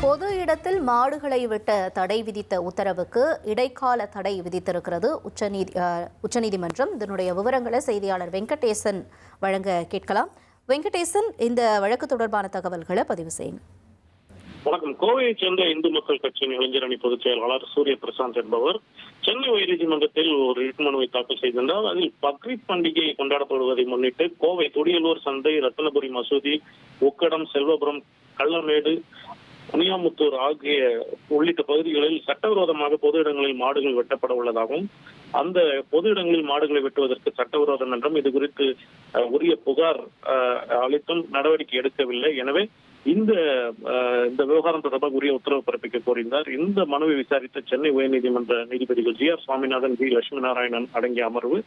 பொது இடத்தில் மாடுகளை வெட்ட தடை விதித்த உத்தரவுக்கு இடைக்கால தடை விதித்திருக்கிறது உச்சநீதிமன்றம். இதனுடைய விவரங்களை செய்தியாளர் வெங்கடேசன் வழங்க கேட்கலாம். வெங்கடேசன், இந்த வழக்கு தொடர்பான தகவல்களை பதிவு செய்யுங்க. வணக்கம். கோவையைச் சேர்ந்த இந்து மக்கள் கட்சியின் இளைஞர் அணி பொதுச் செயலாளர் சூரிய பிரசாந்த் என்பவர் சென்னை உயர்நீதிமன்றத்தில் ஒரு ரிட் மனுவை தாக்கல் செய்திருந்தார். அதில் பக்ரீத் பண்டிகை கொண்டாடப்படுவதை முன்னிட்டு கோவை துடியலூர் சந்தை, ரத்தனபுரி மசூதி, உக்கடம், செல்வபுரம், கள்ளமேடு, குனியாமுத்தூர் ஆகிய உள்ளிட்ட பகுதிகளில் சட்டவிரோதமாக பொது இடங்களில் மாடுகள் வெட்டப்பட உள்ளதாகவும், அந்த பொது இடங்களில் மாடுகளை வெட்டுவதற்கு சட்டவிரோதம் என்றும் இது குறித்து உரிய புகார் அளித்தும் நடவடிக்கை எடுக்கவில்லை. எனவே இந்த விவகாரம் தொடர்பாக உரிய உத்தரவு பிறப்பிக்க கோரினார். இந்த மனுவை விசாரித்த சென்னை உயர்நீதிமன்ற நீதிபதிகள் G R Swaminathan, V Lakshmi Narayanan அடங்கிய அமர்வு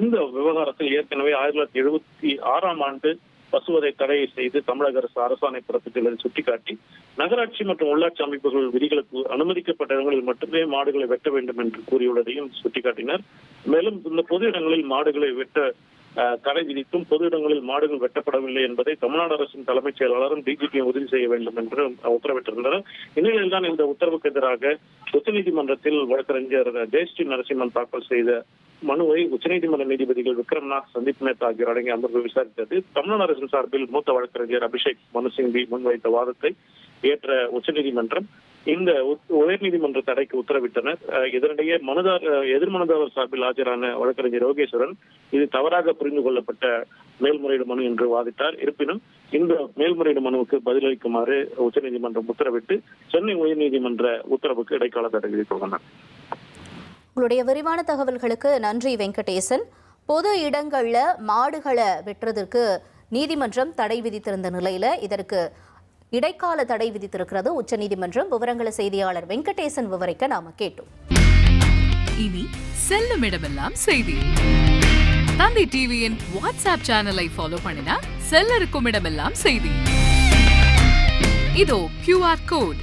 இந்த விவகாரத்தில் ஏற்கனவே 1976ஆம் ஆண்டு பசுவதை தடை செய்து தமிழக அரசு அரசாணை பிறப்பித்துள்ளதை சுட்டிக்காட்டி நகராட்சி மற்றும் உள்ளாட்சி அமைப்புகள் விதிகளுக்கு அனுமதிக்கப்பட்ட இடங்களில் மட்டுமே மாடுகளை வெட்ட வேண்டும் என்று கூறியுள்ளதையும் சுட்டிக்காட்டினர். மேலும் இந்த பொது இடங்களில் மாடுகளை வெட்ட தடை விதித்தும் பொது இடங்களில் மாடுகள் வெட்டப்படவில்லை என்பதை தமிழ்நாடு அரசின் தலைமைச் செயலாளரும் டிஜிபியும் உறுதி செய்ய வேண்டும் என்று உத்தரவிட்டிருந்தனர். இந்நிலையில்தான் இந்த உத்தரவுக்கு எதிராக உச்சநீதிமன்றத்தில் வழக்கறிஞர் ஜெயஸ்ரீ நரசிம்மன் தாக்கல் செய்த மனுவை உச்சநீதிமன்ற நீதிபதிகள் விக்ரம்நாத், சந்தீப் மேத்தா ஆகியோர் அடங்கிய அமர்வு விசாரித்தது. தமிழ்நாடு அரசின் சார்பில் மூத்த வழக்கறிஞர் அபிஷேக் மனு சிங்வி முன்வைத்த வாதத்தை ஏற்ற உச்சநீதிமன்றம் இந்த உயர்நீதிமன்ற தடைக்கு உத்தரவிட்டனர். இதனிடையே எதிர்மனுதாரர் சார்பில் ஆஜரான வழக்கறிஞர் யோகேஸ்வரன் இது தவறாக புரிந்து கொள்ளப்பட்ட மேல்முறையீடு மனு என்று வாதிட்டார். இருப்பினும் இந்த மேல்முறையீடு மனுவுக்கு பதிலளிக்குமாறு உச்சநீதிமன்றம் உத்தரவிட்டு சென்னை உயர்நீதிமன்ற உத்தரவுக்கு இடைக்கால தடை விதித்துள்ளனர். உங்களுடைய விரிவான தகவல்களுக்கு நன்றி வெங்கடேசன். பொது இடங்கள்ல மாடுகளை வெட்டுறதுக்கு நீதிமன்றம் தடை விதித்திருந்த நிலையில இதற்கு இடைக்கால தடை விதித்திருக்கிறது உச்சநீதிமன்றம். விவரங்களை செய்தியாளர் வெங்கடேசன் விவரிக்க நாம கேட்டோம். இனி செல்லும் இடமெல்லாம் செய்தி. தந்தி டிவியின் வாட்ஸ்அப் சேனலை ஃபாலோ பண்ணினா செல்ல இருக்கும் இடமெல்லாம் செய்தி. இதோ QR கோட்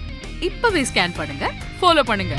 இப்பவே ஸ்கேன் பண்ணுங்க, ஃபாலோ பண்ணுங்க.